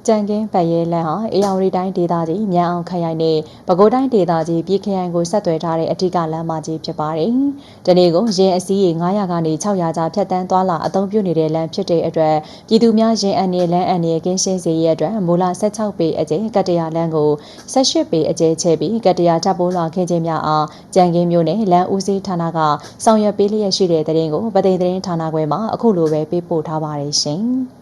ကြံကင်းပတ်ရဲလမ်းဟာအေယာဝတီတိုင်းဒေသကြီးမြန်အောင်ခရိုင်နဲ့ပဲခူးတိုင်းဒေသကြီးပြည်ခရိုင်ကိုဆက်သွယ်ထားတဲ့အထူးလမ်းမကြီးဖြစ်ပါတယ်။ဒီနေ့ကိုရင်အစည်းရေ900ကနေ600ကြားဖြတ်တန်းသွားလာအသုံးပြုနေတဲ့လမ်းဖြစ်တဲ့အတွက်ပြည်သူများရင်အန်ရလမ်းအန်ရကင်းရှင်းစေရတဲ့အတွက်မူလ16ပေအကျယ်ကတ္တရာလမ်းကို18ပေအကျယ်ချဲ့ပြီးကတ္တရာထပ်ပိုးလွှာခင်းခြင်းများအားကြံကင်းမြို့နယ်လမ်းဦးစီးဌာနကဆောင်ရွက်ပေးလျက်ရှိတဲ့တဲ့ရင်ကိုပသိမ်သတင်းဌာနခွဲမှာအခုလိုပဲပေးပို့ထားပါတယ်ရှင်။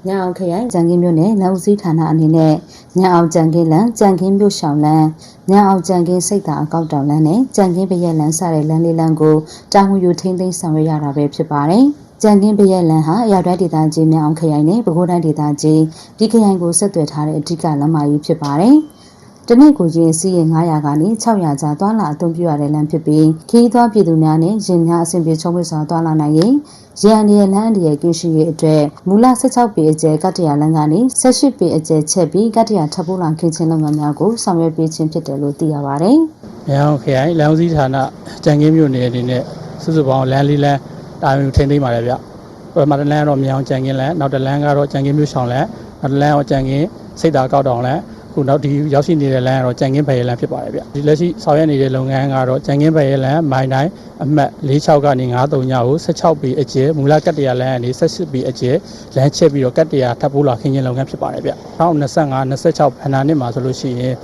ညောင်ခရိုင်ကြံကင်းမြို့နယ်လမ်းဦးစီးဌာနအနေနဲ့ညောင်ကြံကင်းလမ်းကြံကင်းမြို့ရှောင်းလမ်းညောင်ကြံကင်းစိတ်သာအကောက်တောင်လမ်းနဲ့ကြံကင်းပရက်လမ်းစတဲ့လမ်းလေးလမ်းကိုတာဝန်ယူထိန်းသိမ်းဆောင်ရွက်ရတာပဲဖြစ်ပါတယ်။ကြံကင်းပရက်လမ်းဟာရောက်တဲ့ဒေသကြီးညောင်ခရိုင်နဲ့ပဲခူးတိုင်းဒေသကြီးဒီခရိုင်ကိုဆက်သွယ်ထားတဲ့အဓိကလမ်းမကြီးဖြစ်ပါတယ်။တနေ့ကိုရင်စီးရင်900ကနေ600ကြားသွားလာအသုံးပြုရတဲ့လမ်းဖြစ်ပြီးခီးသွွားပြည်သူများနဲ့ရင်များအဆင်ပြေချုံးပွေစွာသွားလာနိုင်ရင်ရန်ရလမ်းအရကင်းရှိရေးအတွက်မူလ16ပေအကျယ်ကတ္တရာလမ်းကနေ18ပေအကျယ်ချက်ပြီးကတ္တရာထပ်ပိုးလောင်ခင်းခြင်းလုပ်ငန်းများကိုဆောင်ရွက်ပေးခြင်းဖြစ်တယ်လို့သိရပါတယ်။မြောင်ခရိုင်လမ်းဦးစီးဌာနကြံကင်းမြို့နယ်အနေနဲ့စုစုပေါင်းလမ်းလေးလမ်းတာဝန်ထိန်းသိမ်းပါတယ်ဗျ။ပထမတစ်လမ်းကတော့မြောင်ကြံကင်းလမ်းနောက်တစ်လမ်းကတော့ကြံကင်းမြို့ဆောင်လမ်းနောက်တစ်လမ်းကတော့ကြံကင်းစိတ်သာကောက်တောင်လမ်းခုနောက်ဒီရောက်ရှိနေတဲ့လမ်းကတော့ကြံကင်းဘယ်လမ်းဖြစ်ပါတယ်ဗျဒီလက်ရှိဆောင်ရွက်နေတဲ့လုပ်ငန်းကတော့ကြံကင်းဘယ်လမ်းမိုင်းတိုင်းအမှတ်46ကနေ93ညကို16ပေအကျယ်မူလကတ္တရာလမ်းကနေ18ပေအကျယ်လမ်းချက်ပြီးတော့ကတ္တရာထပ်ပိုးလာခင်းခြင်းလုပ်ငန်းဖြစ်ပါတယ်ဗျ2025 26ဘဏ္ဍာနှစ်မှာဆိုလို့ရှိရင်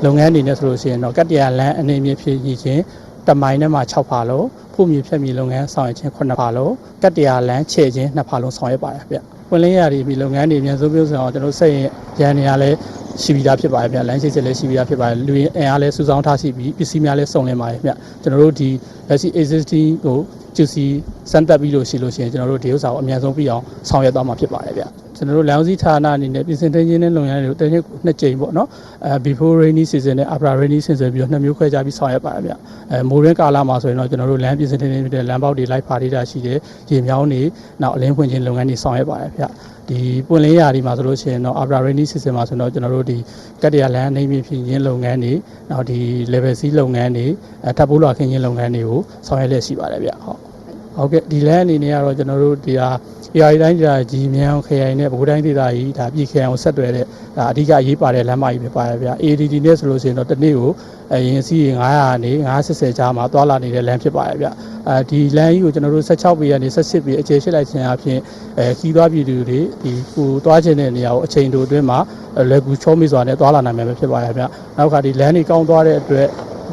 လုပ်ငန်းအနေနဲ့ဆိုလို့ရှိရင်တော့ကတ္တရာလမ်းအနေမြင့်ဖြစ်ခြင်းတမိုင်နဲ့မှာ6ဖာလုံးဖို့မြေဖြတ်မြေလုပ်ငန်းဆောင်ရွက်ခြင်း9ဖာလုံးကတ္တရာလမ်းချဲ့ခြင်း2ဖာလုံးဆောင်ရွက်ပါတယ်ဗျပွင့်လင်းရာဒီလုပ်ငန်းတွေအများဆုံးပြောဆိုအောင်ကျွန်တော်စိတ်ရန်နေရလဲရှိပြီးသားဖြစ်ပါတယ်ဗျလမ်းရှိစစ်လည်းရှိပြီးသားဖြစ်ပါတယ်လူရင်းအင်အားလည်းစုဆောင်းထားရှိပြီးပစ္စည်းများလည်းစုံလင်ပါတယ်ဗျကျွန်တော်တို့ဒီလက်ရှိ existing ကိုကျူစီစမ်းသပ်ပြီးလို့ရှိရင်ကျွန်တော်တို့ဒီဥစ္စာကိုအများဆုံးပြီးအောင်ဆောင်ရွက်သွားမှာဖြစ်ပါတယ်ဗျကျွန်တော်တို့လမ်းဦးစီးဌာနအနေနဲ့ပြင်ဆင်ထိန်းသိမ်းတဲ့လုပ်ငန်းတွေကိုတစ်နှစ်ကြိမ်ပေါ့နော်before rainy season နဲ့ after rainy season ပြီးတော့နှစ်မျိုးခွဲခြားပြီးဆောင်ရွက်ပါတယ်ဗျမိုးရင်းကာလမှာဆိုရင်တော့ကျွန်တော်တို့လမ်းပြင်ဆင်ထိန်းသိမ်းတဲ့လမ်းပေါက်တွေလိုက်ပါဒေတာရှိတယ်ရေမြောင်းတွေနောက်အလင်းဖွင့်ခြင်းလုပ်ငန်းတွေဆောင်ရွက်ပါတယ်ဗျဒီပွင့်လင်းရာဒီမှာဆိုလို့ရှိရင်တော့ after rainy season မှာဆိုတော့ကျွန်တော်တို့ဒီကတ္တရာလမ်းအနေမြင့်ဖြစ်ခြင်းလုပ်ငန်းတွေနောက်ဒီ level C လုပ်ငန်းတွေထပ်ပိုးလွှာခင်းခြင်းလုပ်ငန်းတွေကိုဆောင်ရွက်လျက်ရှိပါတယ်ဗျဟုတ်ကဲ့ဒီလမ်းအနေနဲ့ကတော့ကျွန်တော်တို့ဒီဟာ AI တိုင်းဒေသကြီးမြန်အောင်ခရိုင်နဲ့ပဲခူးတိုင်းဒေသကြီးဒါပြည်ခရိုင်ကိုဆက်သွယ်တဲ့ဒါအဓိကအရေးပါတဲ့လမ်းမကြီးဖြစ်ပါတယ်ဗျ ADD နဲ့ဆိုလို့ရှိရင်တော့တစ်နေ့ကိုရင်စီးရင်900ကနေ980ကြားမှာတွာလာနေတဲ့လမ်းဖြစ်ပါတယ်ဗျဒီလမ်းကြီးကိုကျွန်တော်တို့16ပေကနေ18ပေအခြေရှိလိုက်ခြင်းအပြင်ခီးသွားပြည်သူတွေဒီကိုတွားခြင်းတဲ့နေရာကိုအချိန်တိုအတွင်းမှာလွယ်ကူချောမေးစွာနဲ့တွာလာနိုင်မှာဖြစ်ပါတယ်ဗျနောက်ခါဒီလမ်းတွေကောင်းသွားတဲ့အတွက်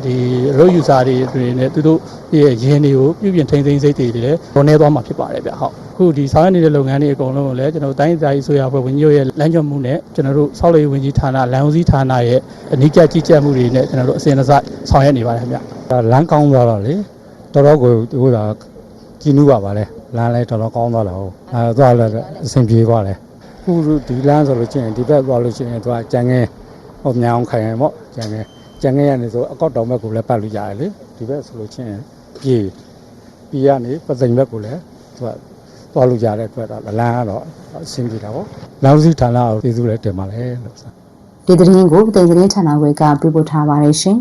ဒီ road user တွေနဲ့သူတို့ရဲ့ရင်းတွေကိုပြုပြင်ထိန်းသိမ်းစိတ်တွေလည်းပေါ်နေသွားမှာဖြစ်ပါတယ်ဗျဟုတ်ခုဒီဆောင်ရွက်နေတဲ့လုပ်ငန်းတွေအကုန်လုံးကိုလည်းကျွန်တော်တိုင်းဒေသကြီးဆိုရဖွဲ့ဝန်ကြီးရဲ့လမ်းညွှန်မှုနဲ့ကျွန်တော်တို့ဆောက်လုပ်ရေးဝန်ကြီးဌာနလမ်းဦးစီးဌာနရဲ့အနိကကြီးကြပ်မှုတွေနဲ့ကျွန်တော်တို့အစဉ်အဆက်ဆောင်ရွက်နေပါတယ်ခင်ဗျလမ်းကောင်းသွားတော့လေတော်တော်ကိုဟိုဒါကြည်နူးပါလေလမ်းလည်းတော်တော်ကောင်းသွားတာဟုတ်သွားလည်းအဆင်ပြေသွားတယ်ခုဒီလမ်းဆိုလို့ချင်းဒီဘက်သွားလို့ချင်းသွားကြံငယ်ဟိုမြောင်ခိုင်ပေါ့ကြံငယ်ရနေဆိုအကောက်တောင်ဘက်ကိုလည်းပတ်လို့ရတယ်လေဒီဘက်ဆိုလို့ချင်းပြေကနေပသိမ်ဘက်ကိုလည်းသွားလို့ရတဲ့အတွက်တော့လမ်းကတော့အဆင်ပြေတာပေါ့လမ်းစီဌာနကိုကျေးဇူးလည်းတင်ပါတယ်လို့ဒီသတင်းကိုပသိမ်သတင်းဌာနခွဲကပြပို့ထားပါတယ်ရှင်